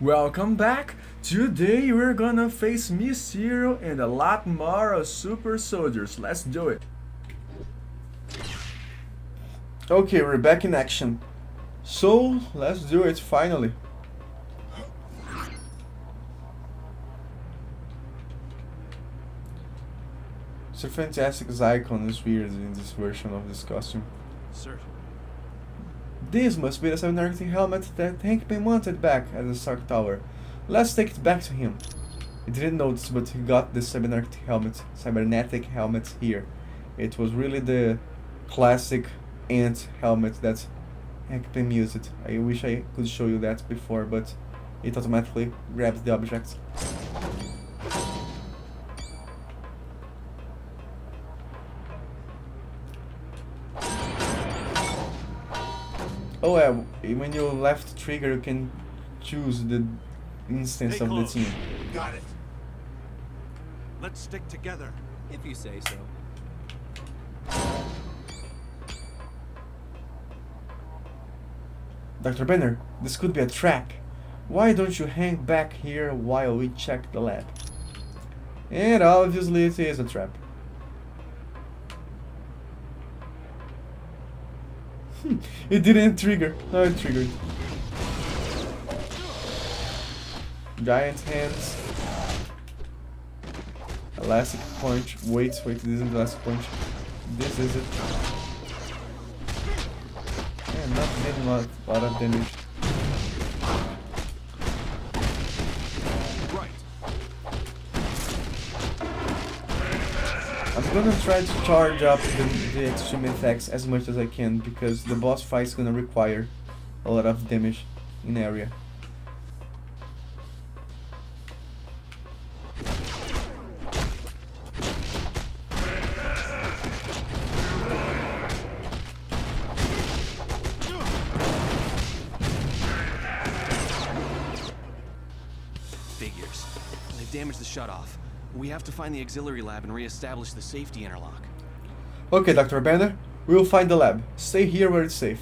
Welcome back! Today we're gonna face Mysterio and a lot more of super soldiers. Let's do it! Okay, we're back in action. So, let's do it finally. It's a fantastic icon is weird in this version of this costume. Sir. This must be the cybernetic helmet that Hank Pym wanted back at the Stark Tower. Let's take it back to him. He didn't notice, but he got the cybernetic helmet here. It was really the classic ant helmet that Hank Pym used. I wish I could show you that before, but it automatically grabs the object. Oh yeah, when you left trigger you can choose the instance Stay of the close. team. Got it. Let's stick together. If you say so. Dr. Banner, this could be a trap. Why don't you hang back here while we check the lab? And obviously it is a trap. It didn't trigger. No, it triggered. Giant hands. Elastic punch. Wait, this isn't elastic punch. This is it. Yeah, not getting a lot of damage. Right. I'm gonna try to charge up the extreme attacks as much as I can because the boss fight is gonna require a lot of damage in area. Figures. They've damaged the shutoff. We have to find the auxiliary lab and re-establish the safety interlock. Okay, Dr. Banner, we'll find the lab. Stay here where it's safe.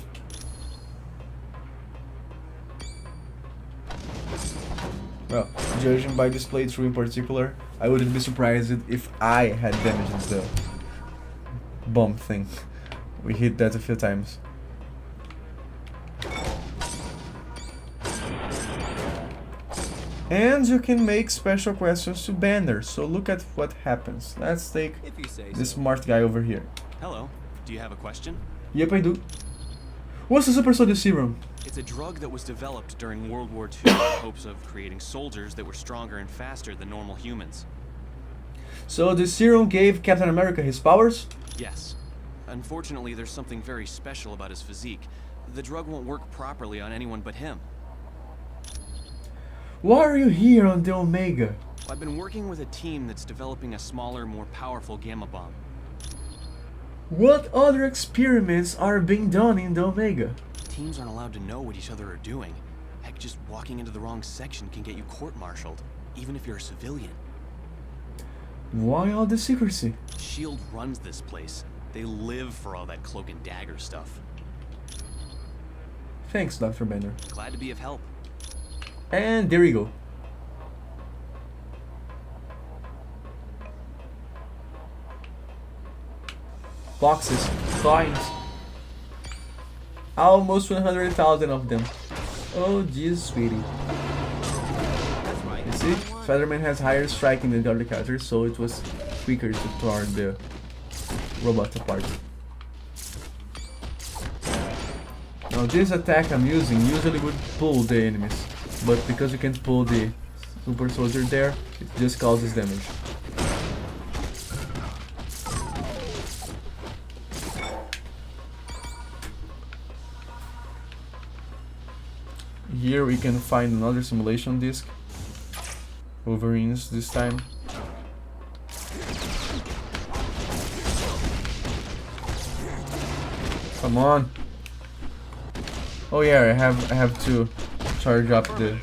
Well, judging by this playthrough in particular, I wouldn't be surprised if I had damaged the bomb thing. We hit that a few times. And you can make special questions to Banner, so look at what happens. Let's take If you say this so. smart guy over here. Hello. Do you have a question? Yep, I do. What's the super soldier serum? It's a drug that was developed during World War II in hopes of creating soldiers that were stronger and faster than normal humans. So the serum gave Captain America his powers? Yes. Unfortunately, there's something very special about his physique. The drug won't work properly on anyone but him. Why are you here on the Omega? I've been working with a team that's developing a smaller, more powerful gamma bomb. What other experiments are being done in the Omega? Teams aren't allowed to know what each other are doing. Heck, just walking into the wrong section can get you court-martialed, even if you're a civilian. Why all the secrecy? SHIELD runs this place. They live for all that cloak and dagger stuff. Thanks, Dr. Banner. Glad to be of help. And there we go. Boxes, coins. Almost 100,000 of them. Oh jeez, sweetie. That's right. You see, Spider-Man has higher striking than the other characters, so it was quicker to tear the robot apart. Now this attack I'm using usually would pull the enemies, but because you can't pull the super soldier there, it just causes damage. Here we can find another simulation disc. Wolverines this time. Come on. Oh yeah, I have to charge up the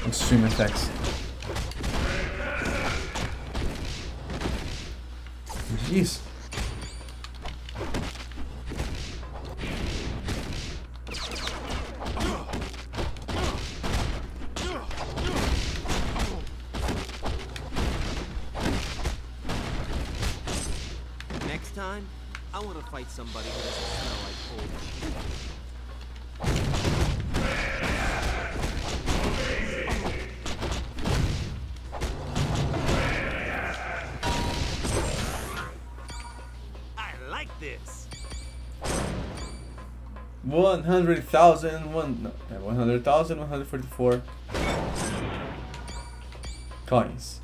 extreme attacks. Jeez. want to fight somebody who doesn't smell like old shit. I like this. 100,144 coins.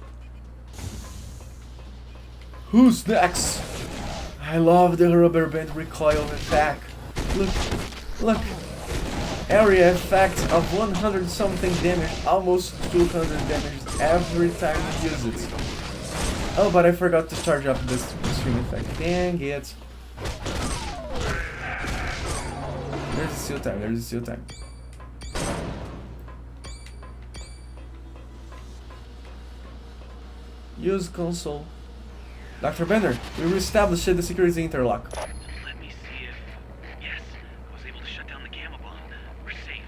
Who's next? I love the rubber band recoil attack. Look. Area effect of 100 something damage, almost 200 damage every time you use it. Oh, but I forgot to charge up this stream effect. Dang it. There's a seal time. Use console. Dr. Banner, we reestablished the security interlock. Let me see if... Yes, I was able to shut down the gamma bomb. We're safe.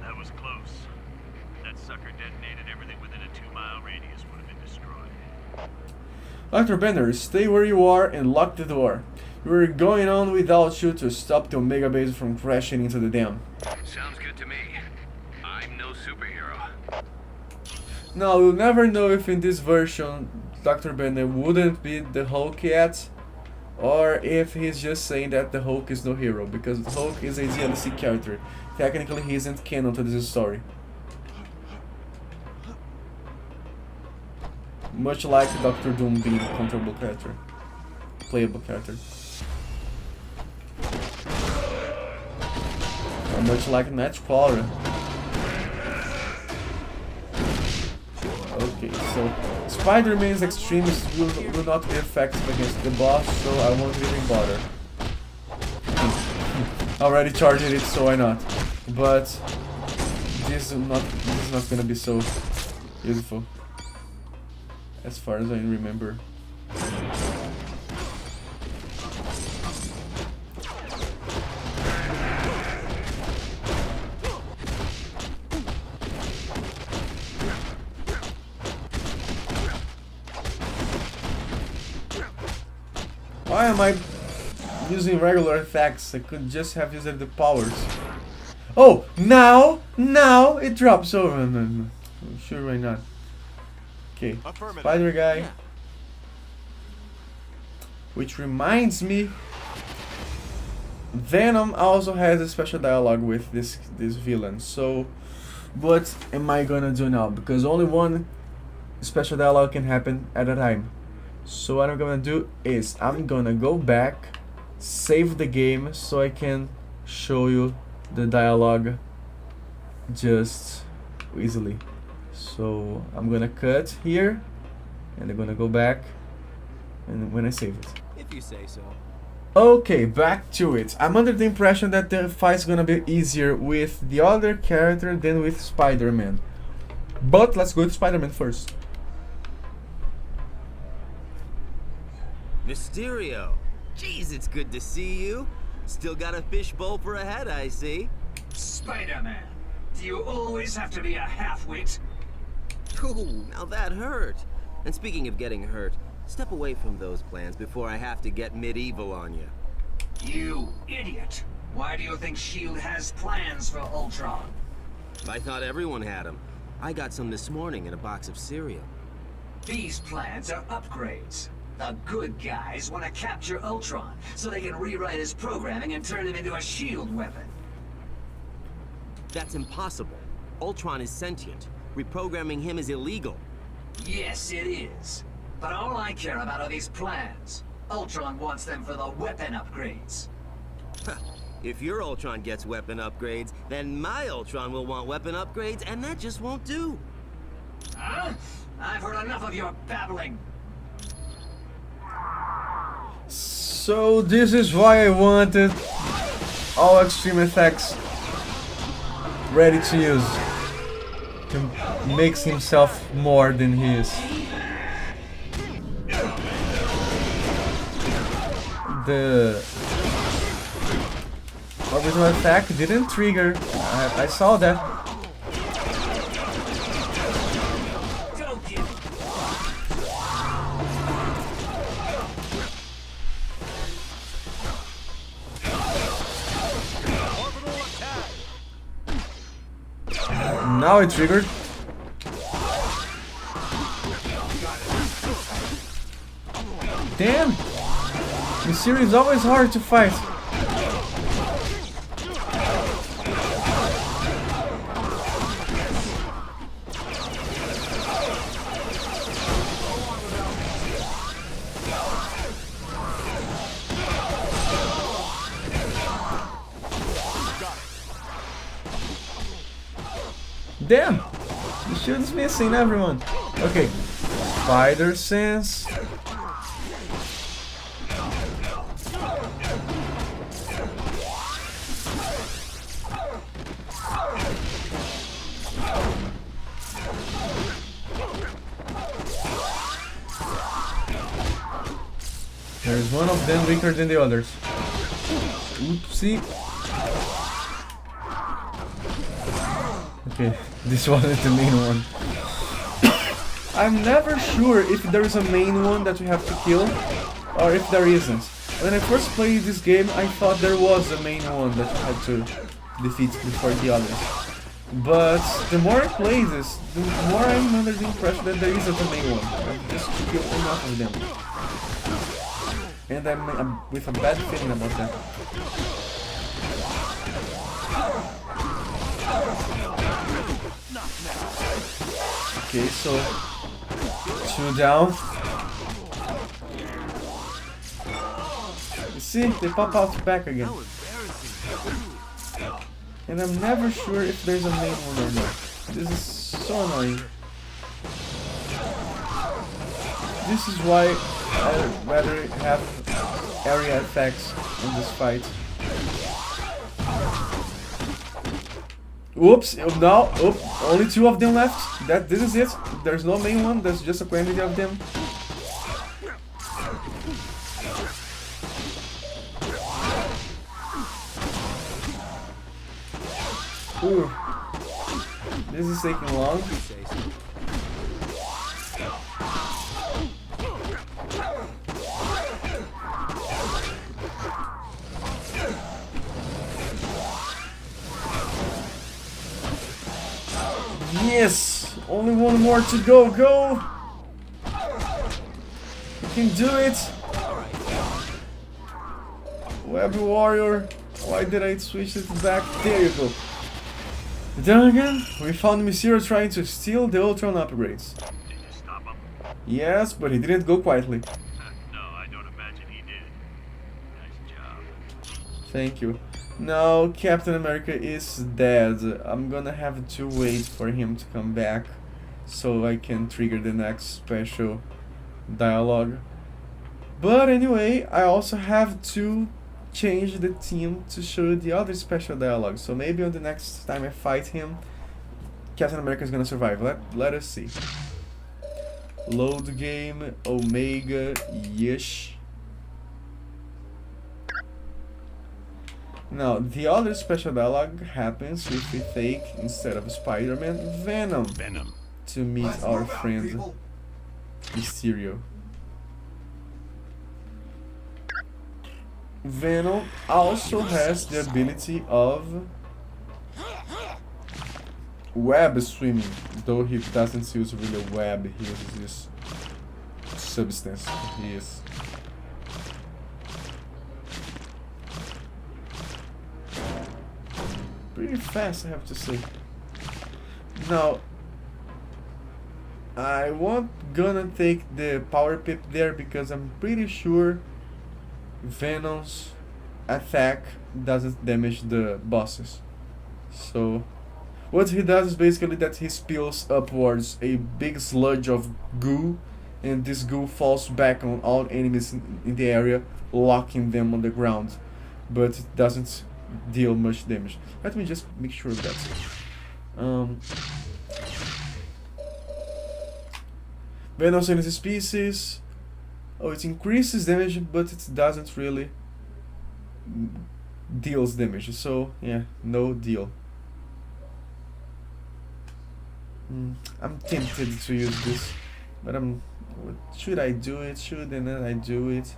That was close. That sucker detonated everything within a 2-mile radius would have been destroyed. Dr. Banner, stay where you are and lock the door. We're going on without you to stop the Omega base from crashing into the dam. Sounds good to me. I'm no superhero. Now, we'll never know if in this version Dr. Banner wouldn't be the Hulk yet, or if he's just saying that the Hulk is no hero, because the Hulk is a DLC character. Technically, he isn't canon to this story. Much like Doctor Doom being a controllable character. Playable character. Or much like Nightcrawler. Okay, so Spider-Man's extremes will not be effective against the boss, so I won't even bother. Already charged it, so why not? But this is not gonna be so useful, as far as I remember. Why am I using regular attacks? I could just have used the powers. Oh, now it drops over. No. Sure, why not? Okay, Spider guy. Yeah. Which reminds me, Venom also has a special dialogue with this villain. So, what am I gonna do now? Because only one special dialogue can happen at a time. So what I'm gonna do is I'm gonna go back, save the game so I can show you the dialogue just easily. So I'm gonna cut here and I'm gonna go back and when I save it. If you say so. Okay, back to it. I'm under the impression that the fight's gonna be easier with the other character than with Spider-Man. But let's go to Spider-Man first. Mysterio. Jeez, it's good to see you. Still got a fishbowl for a head, I see. Spider-Man, do you always have to be a half-wit? Ooh, now that hurt. And speaking of getting hurt, step away from those plans before I have to get medieval on you. You idiot! Why do you think S.H.I.E.L.D. has plans for Ultron? I thought everyone had them. I got some this morning in a box of cereal. These plans are upgrades. The good guys want to capture Ultron so they can rewrite his programming and turn him into a S.H.I.E.L.D. weapon. That's impossible. Ultron is sentient. Reprogramming him is illegal. Yes, it is. But all I care about are these plans. Ultron wants them for the weapon upgrades. If your Ultron gets weapon upgrades, then my Ultron will want weapon upgrades, and that just won't do. Huh? I've heard enough of your babbling. So this is why I wanted all extreme effects ready to use. To makes himself more than he is. The orbital attack didn't trigger. I saw that. Now it triggered. Damn! Mysterio is always hard to fight. Damn! The shield is missing, everyone. Okay. Spider sense. There's one of them weaker than the others. Oopsie. Okay, this wasn't the main one. I'm never sure if there is a main one that we have to kill, or if there isn't. When I first played this game, I thought there was a main one that you had to defeat before the others. But the more I play this, the more I'm under the impression that there isn't a main one. I have just to kill enough of them. And I'm with a bad feeling about that. Okay, so 2 down. You see, they pop out back again. And I'm never sure if there's a main one or not. This is so annoying. This is why I'd rather have area effects in this fight. Oops, now, only 2 of them left. This is it. There's no main one, there's just a quantity of them. Ooh. This is taking long. Yes! Only one more to go, go! You can do it! Web Warrior, why did I switch it back? There you go. Then again, we found Mysterio trying to steal the Ultron upgrades. Did you stop him? Yes, but he didn't go quietly. No, I don't imagine he did. Nice job. Thank you. Now Captain America is dead. I'm gonna have to wait for him to come back so I can trigger the next special dialogue. But anyway, I also have to change the team to show the other special dialogue. So maybe on the next time I fight him, Captain America is gonna survive. Let us see. Load game, Omega, yes. Now, the other special dialogue happens if we take, instead of Spider-Man, Venom to meet our friend Mysterio. Venom also has the ability of web swimming, though he doesn't use really web, he uses this substance. He is pretty fast, I have to say. Now, I won't gonna take the power pip there because I'm pretty sure Venom's attack doesn't damage the bosses. So what he does is basically that he spills upwards a big sludge of goo, and this goo falls back on all enemies in the area, locking them on the ground, but it doesn't deal much damage. Let me just make sure of that. Venom sends species. Oh, it increases damage, but it doesn't really deals damage. So yeah, no deal. I'm tempted to use this, but should I do it? Shouldn't I do it?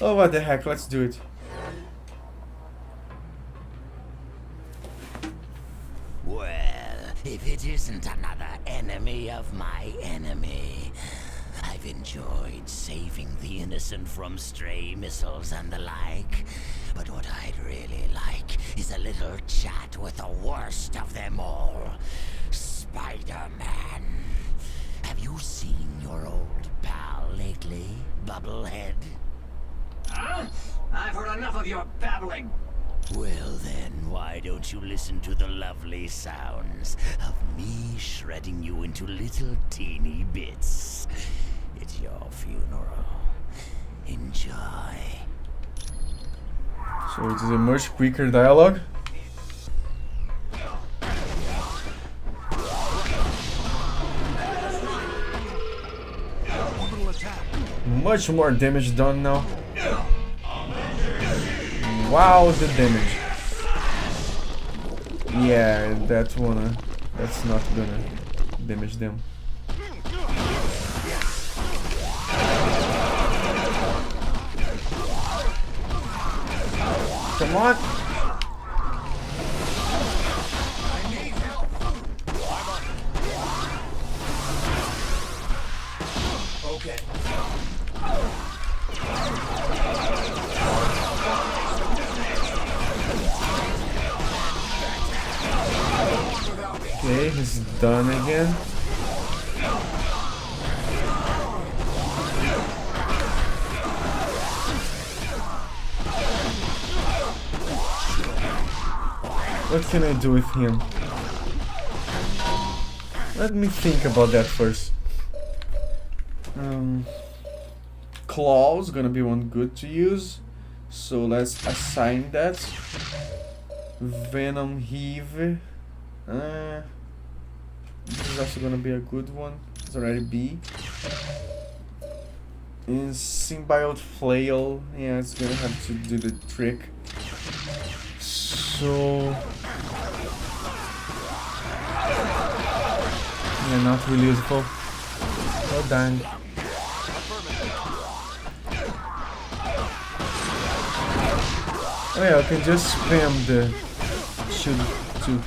Oh, what the heck? Let's do it. Well, if it isn't another enemy of my enemy. I've enjoyed saving the innocent from stray missiles and the like, but what I'd really like is a little chat with the worst of them all, Spider-Man. Have you seen your old pal lately, Bubblehead? Huh? I've heard enough of your babbling. Well then, why don't you listen to the lovely sounds of me shredding you into little teeny bits? It's your funeral. Enjoy. So it is a much quicker dialogue. Orbital attack. Much more damage done now. Wow, the damage. Yeah, that's not gonna damage them. Come on. Okay. Okay, he's done again. What can I do with him? Let me think about that first. Claw's gonna be one good to use, so let's assign that. Venom Heave. This is also gonna be a good one. It's already B. And Symbiote Flail. Yeah, it's gonna have to do the trick. So yeah, not really useful. Oh dang. Oh yeah, I can just spam the shield too.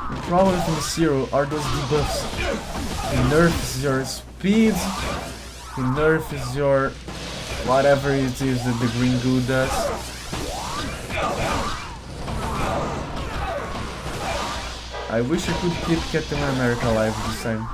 The problem with Mysterio are those debuffs. He nerfs your speed, he nerfs your whatever it is that the green goo does. I wish I could keep Captain America alive this time.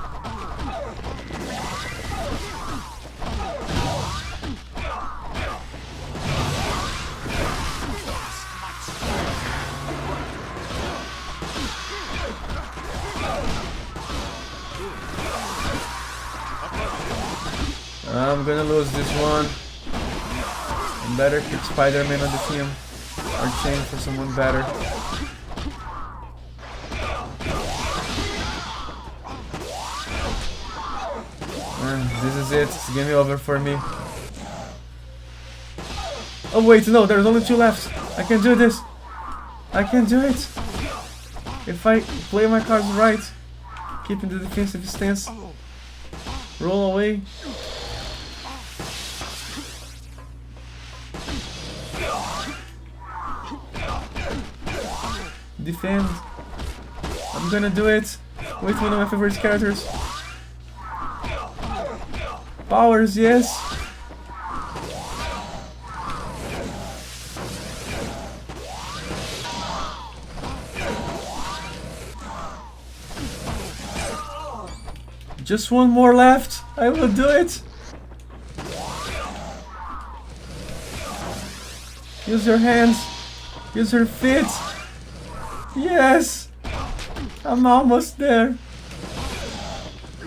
I'm gonna lose this one. I better keep Spider-Man on the team or change for someone better. This is it. It's game over for me. Oh wait, no, there's only 2 left. I can do this. I can do it. If I play my cards right, keeping the defensive stance, roll away. Defend. I'm gonna do it with one of my favorite characters. Powers, yes. Just one more left. I will do it. Use your hands. Use your feet. Yes. I'm almost there.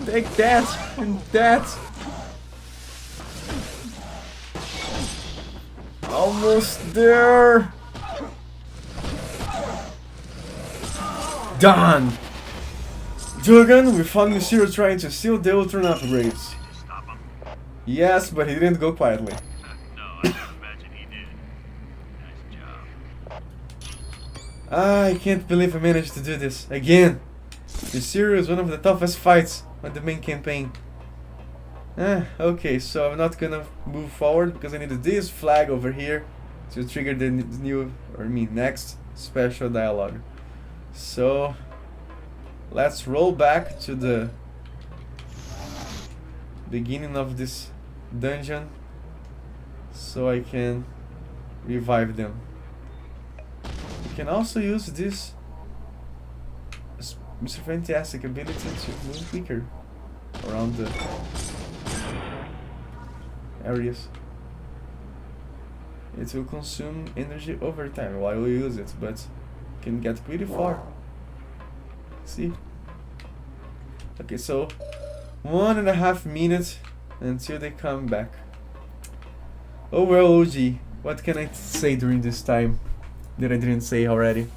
Take that and that. Almost there. Done. Dugan, we found Mysterio trying to steal the Ultron upgrades. Stop him. Yes, but he didn't go quietly. No, I don't imagine he did. Nice job. I can't believe I managed to do this again. Mysterio is one of the toughest fights on the main campaign. Okay, so I'm not gonna move forward because I needed this flag over here to trigger the next special dialogue. So let's roll back to the beginning of this dungeon so I can revive them. You can also use this Mr. Fantastic ability to move quicker around the areas. It will consume energy over time while you use it, but can get pretty far. See? Okay, so 1.5 minutes until they come back. Oh well, OG, what can I say during this time that I didn't say already?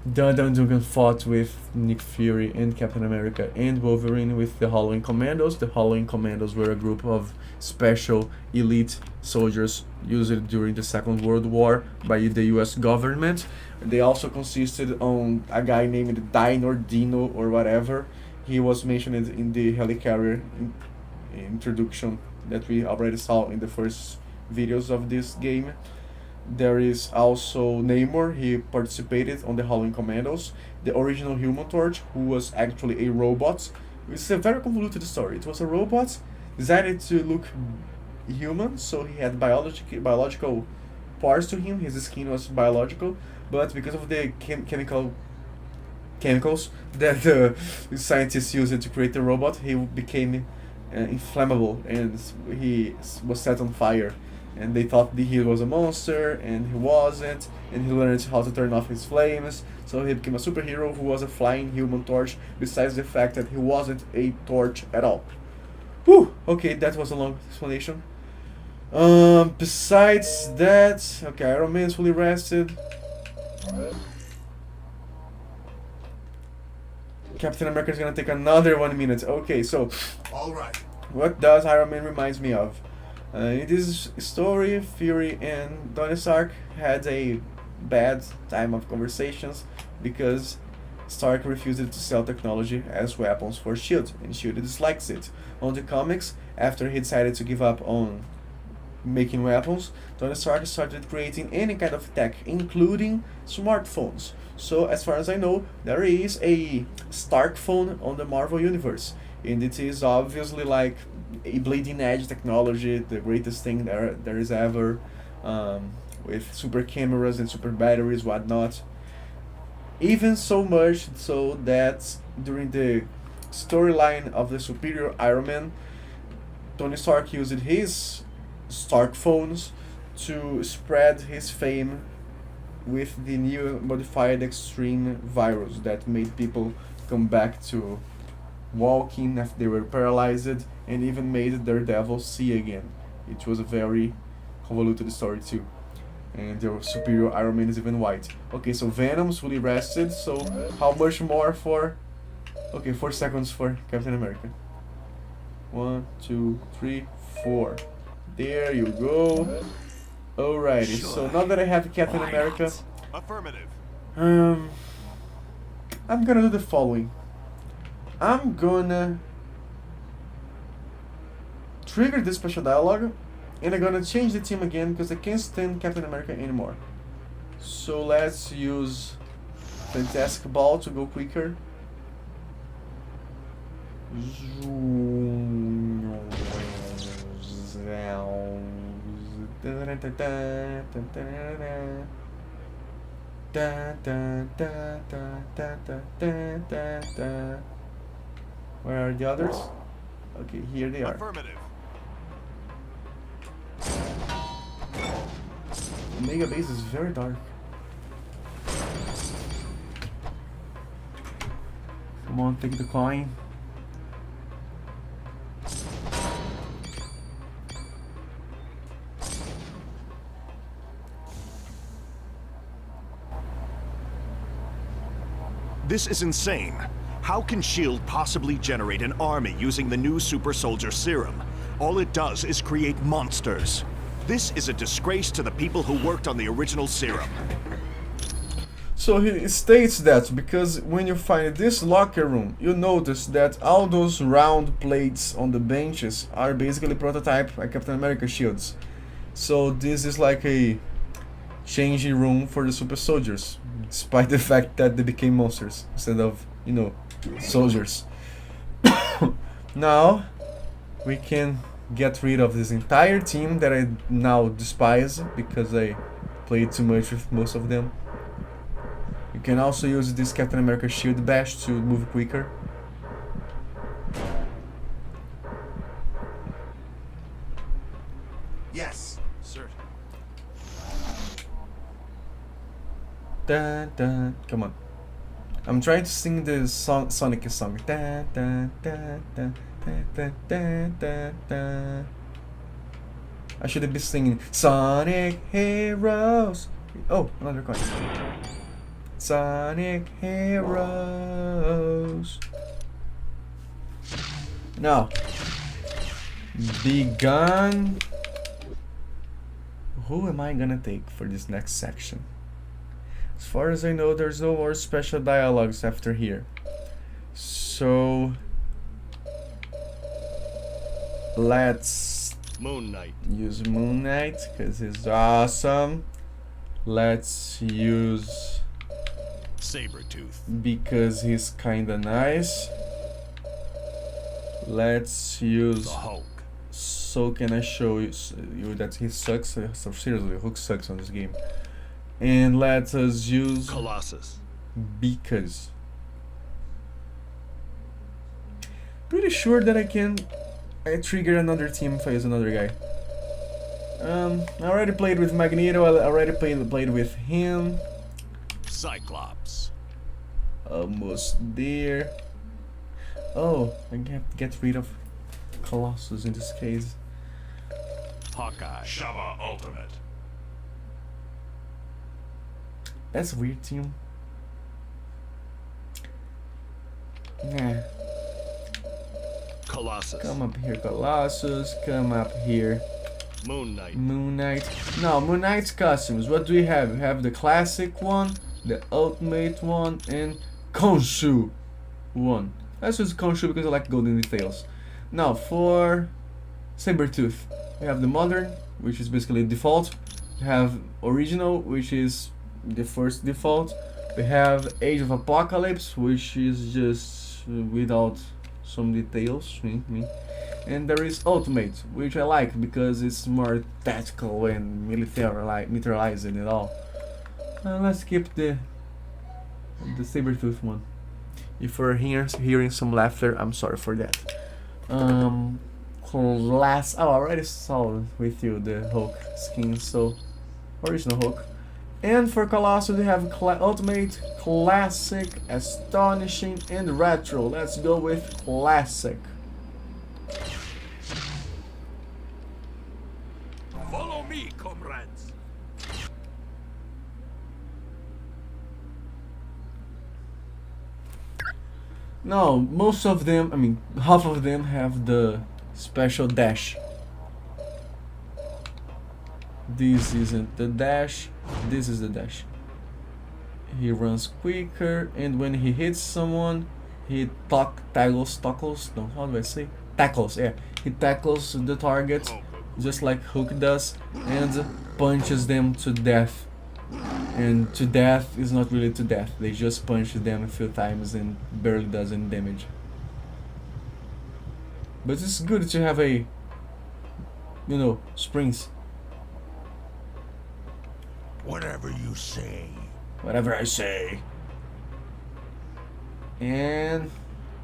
Dun Dugan fought with Nick Fury and Captain America and Wolverine with the Halloween Commandos. The Halloween Commandos were a group of special elite soldiers used during the Second World War by the US government. They also consisted on a guy named Dino or whatever. He was mentioned in the helicarrier introduction that we already saw in the first videos of this game. There is also Namor. He participated on the Halloween Commandos. The original Human Torch, who was actually a robot. It's a very convoluted story. It was a robot designed to look human, so he had biological parts to him. His skin was biological, but because of the chemicals that the scientists used to create the robot, he became inflammable and he was set on fire. And they thought that he was a monster, and he wasn't, and he learned how to turn off his flames, so he became a superhero who was a flying human torch, besides the fact that he wasn't a torch at all. Whew! Okay, that was a long explanation. Besides that, okay, Iron Man is fully rested. Captain America is gonna take another 1 minute. Okay, so, Alright. what does Iron Man reminds me of? In this story, Fury and Tony Stark had a bad time of conversations because Stark refused to sell technology as weapons for S.H.I.E.L.D. and S.H.I.E.L.D. dislikes it. On the comics, after he decided to give up on making weapons, Tony Stark started creating any kind of tech, including smartphones. So as far as I know, there is a Stark phone on the Marvel Universe, and it is obviously like a bleeding edge technology, the greatest thing there is ever, with super cameras and super batteries, whatnot. Even so much so that during the storyline of the Superior Iron Man, Tony Stark used his Stark phones to spread his fame with the new modified extreme virus that made people come back to walking after they were paralyzed, and even made Daredevil see again. It was a very convoluted story too. And the Superior Iron Man is even white. Okay, so Venom's fully rested, so how much more for... Okay, 4 seconds for Captain America. 1, 2, 3, 4. There you go. Alrighty, so now that I have Captain America, Affirmative. I'm gonna do the following. I'm gonna trigger this special dialogue, and I'm gonna change the team again because I can't stand Captain America anymore. So let's use Fantastic Ball to go quicker. Where are the others? Okay, here they are. Affirmative. Omega Base is very dark. Come on, take the coin. This is insane. How can S.H.I.E.L.D. possibly generate an army using the new super soldier serum? All it does is create monsters. This is a disgrace to the people who worked on the original serum. So he states that because when you find this locker room, you notice that all those round plates on the benches are basically prototype Captain America shields. So this is like a changing room for the super soldiers, despite the fact that they became monsters instead of, you know, soldiers. Now we can get rid of this entire team that I now despise because I played too much with most of them. You can also use this Captain America shield bash to move quicker. Yes, sir. Dun, dun. Come on. I'm trying to sing the Sonic song. Dun, dun, dun, dun, dun, dun, dun, dun, dun. I should be singing Sonic Heroes. Oh, another coin. Sonic Heroes. Now, the gun. Who am I gonna take for this next section? As far as I know, there's no more special dialogues after here. So let's Moon Knight. use Moon Knight because he's awesome. Let's use Sabretooth. because he's kinda nice. Let's use The Hulk. so can I show you that he sucks. So seriously, Hulk sucks on this game. And let us use Colossus. because pretty sure that I trigger another team if I use another guy. I already played with Magneto. I already played with him. Cyclops. Almost there. Oh, I have to get rid of Colossus in this case. Hawkeye. Shava Ultimate. That's a weird team. Nah. Colossus. Come up here, Colossus. Come up here, Moon Knight. Moon Knight. Now, Moon Knight's costumes. What do we have? We have the classic one, the ultimate one, and Khonshu one. Let's use Khonshu because I like golden details. Now, for Sabretooth, we have the modern, which is basically default. We have original, which is the first default. We have Age of Apocalypse, which is just without some details. And there is Ultimate, which I like because it's more tactical and militarized and all. Let's keep the Sabretooth one. If you're hearing some laughter, I'm sorry for that. I already saw with you the Hulk skin, so original Hulk. And for Colossus, we have Ultimate, Classic, Astonishing, and Retro. Let's go with Classic. Follow me, comrades. No, most of them, I mean, half of them have the special dash. This isn't the dash, this is the dash. He runs quicker, and when he hits someone, he tackles, yeah. He tackles the target, just like Hulk does, and punches them to death. And to death is not really to death, they just punch them a few times and barely does any damage. But it's good to have a, you know, springs. Whatever you say. Whatever I say. And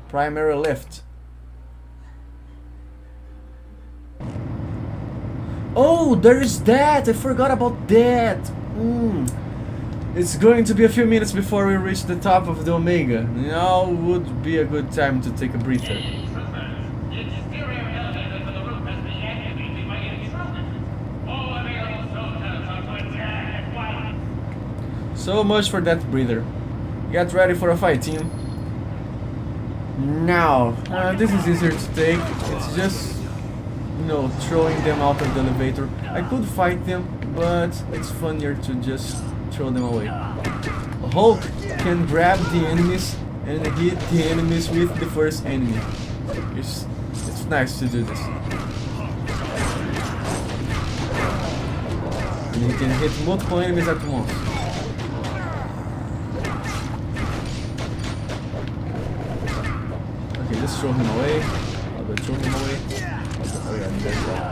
primary lift. Oh, there's that! I forgot about that! It's going to be a few minutes before we reach the top of the Omega. Now would be a good time to take a breather. So much for that breather. Get ready for a fight, team. Now, this is easier to take. It's just, you know, throwing them out of the elevator. I could fight them, but it's funnier to just throw them away. Hulk can grab the enemies and hit the enemies with the first enemy. It's nice to do this. And he can hit multiple enemies at once. Okay, let's throw him away. I'll go throw him away. Oh yeah, there's that.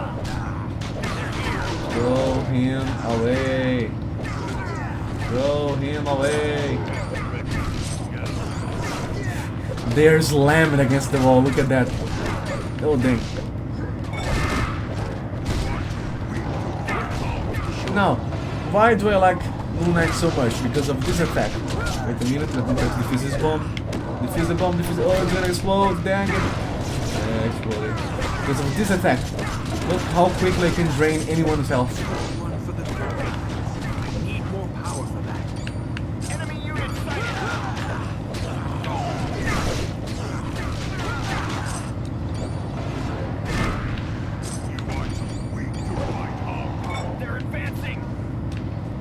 Throw him away. Throw him away. They're slamming against the wall. Look at that. Oh dang. Now, why do I like Moon Knight so much? Because of this attack. Wait a minute, let me try to defuse this bomb. Defuse the bomb, defuse the... Oh, it's gonna explode, dang it. Yeah, exploded. Because of this attack. Look how quickly I can drain anyone's health.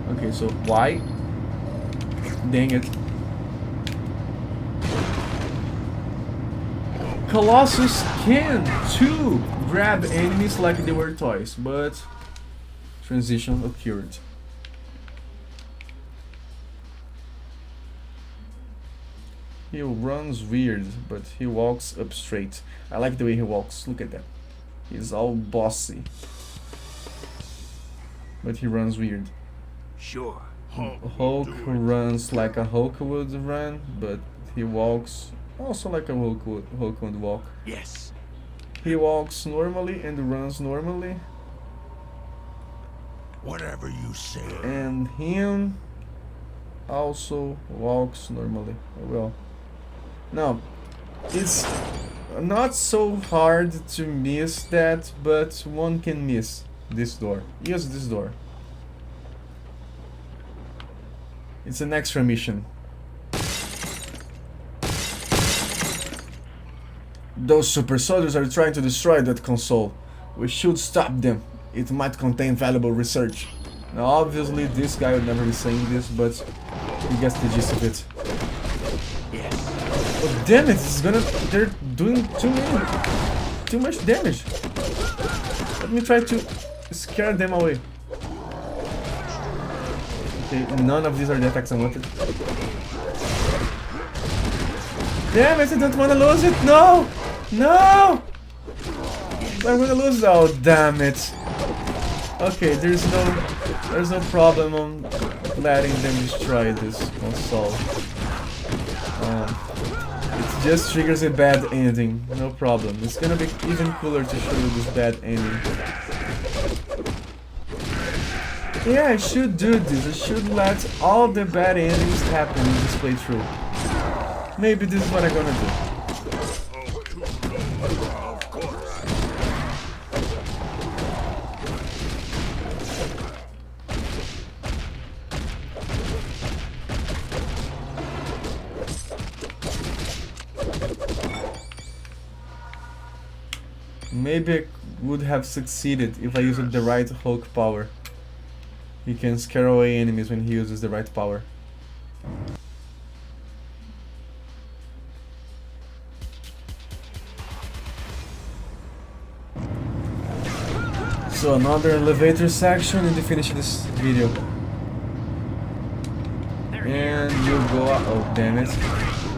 Okay, so why? Dang it. Colossus can too grab enemies like they were toys, but transition occurred. He runs weird, but he walks up straight. I like the way he walks. Look at that. He's all bossy. But he runs weird. Sure. Hulk runs like a Hulk would run, but he walks also like a Hulk would walk. Yes. He walks normally and runs normally. Whatever you say. And him also walks normally. Well, now it's not so hard to miss that, but one can miss this door. Use this door. It's an extra mission. Those super soldiers are trying to destroy that console. We should stop them. It might contain valuable research. Now obviously this guy would never be saying this, but he gets the gist of it. Yes. Oh damn it, it's gonna... They're doing too much damage. Let me try to scare them away. Okay, none of these are the attacks I wanted. Damn it, I don't want to lose it! No! No! I'm gonna lose... Oh, damn it. Okay, there's no problem on letting them destroy this console. It just triggers a bad ending, no problem. It's gonna be even cooler to show you this bad ending. Yeah, I should do this. I should let all the bad endings happen in this playthrough. Maybe this is what I'm gonna do. Maybe I would have succeeded if I used the right Hulk power. He can scare away enemies when he uses the right power. So another elevator section and to finish this video. And you go up, oh damn it.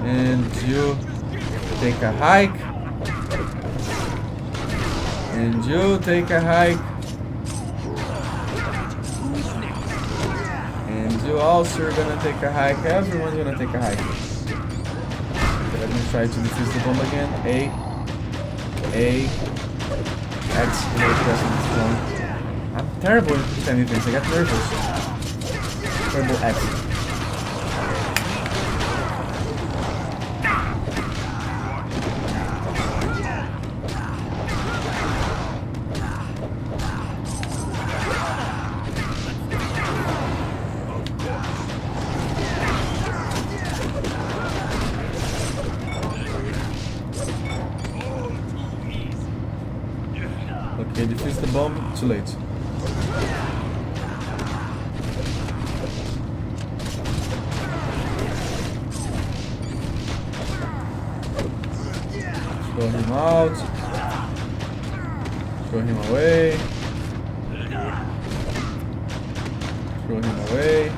And you take a hike. And you take a hike. And you also are gonna take a hike. Everyone's gonna take a hike. Okay, let me try to defuse the bomb again. A. X. Pressing this one. I'm terrible at anything. I get nervous. Terrible X. Okay, defuse the bomb, too late. Throw him out. Throw him away. Throw him away.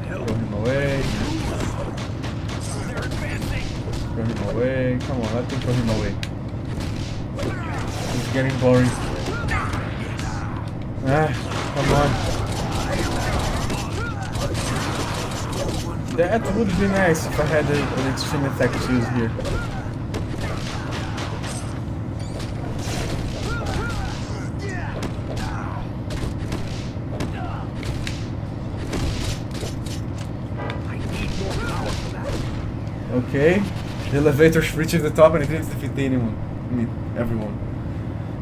Throw him away. Throw him away. Come on, let me throw him away. It's getting boring. Come on. That would be nice if I had an extreme attack to use here. Okay, the elevator reaches the top and it didn't defeat anyone. I mean, everyone.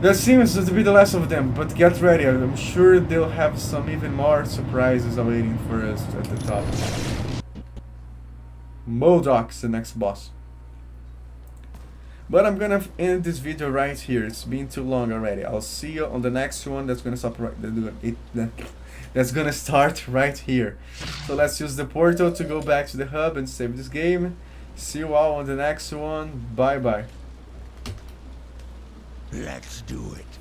That seems to be the last of them, but get ready, I'm sure they'll have some even more surprises awaiting for us at the top. Modoc's the next boss. But I'm gonna end this video right here, it's been too long already. I'll see you on the next one that's gonna stop that's gonna start right here. So let's use the portal to go back to the hub and save this game. See you all on the next one. Bye bye. Let's do it.